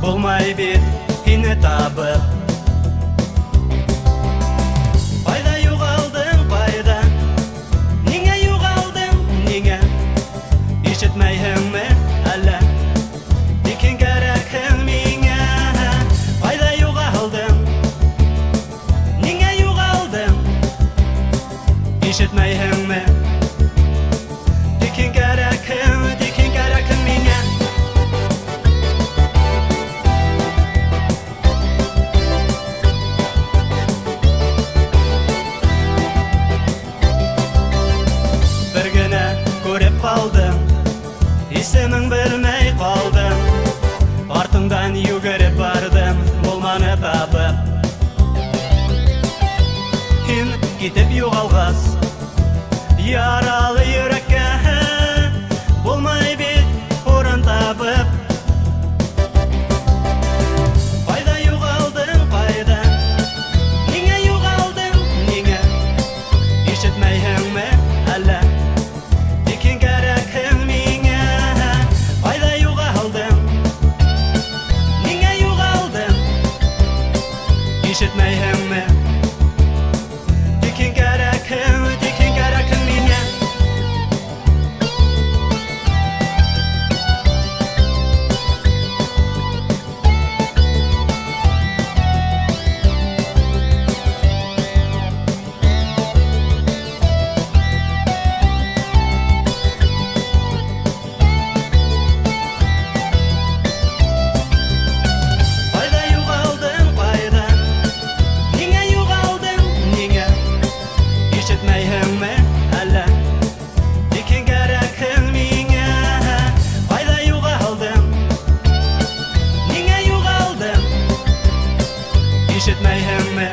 булмай бит һине табып. Ҡайҙа юғалдың, ҡайҙа? Ниңә юғалдың, ниңә? Ишетмәйһеңме әллә? Тик һин кәрәкһең миңә. Ҡайҙа юғалдың? Ниңә юғалдың? Ишетмәйһеңме? Тик һин кәрәкһең миңә. Бер генә күреп ҡалдым, исемең белмәй ҡалдым. Артыңдан йүгереп бардым, булманы табып. Һин китеп юғалғас, яралы йөрәккә булмай бит урын табып. Ҡайҙа юғалдың, ҡайҙа? Ниңә юғалдың, ниңә? Ишетмәйһеңме әллә? Тик һин кәрәкһең миңә. Ҡайҙа юғалдың? Ниңә юғалдың? Ишетмәйһеңме? Тик һин кәрәкһең миңә. Ҡайҙа юғалдың, ҡайҙа? Ниңә юғалдың, ниңә? Ишетмәйһеңме әллә? Тик һин кәрәкһең миңә. Ҡайҙа юғалдың? Ниңә юғалдың? Ишетмәйһеңме?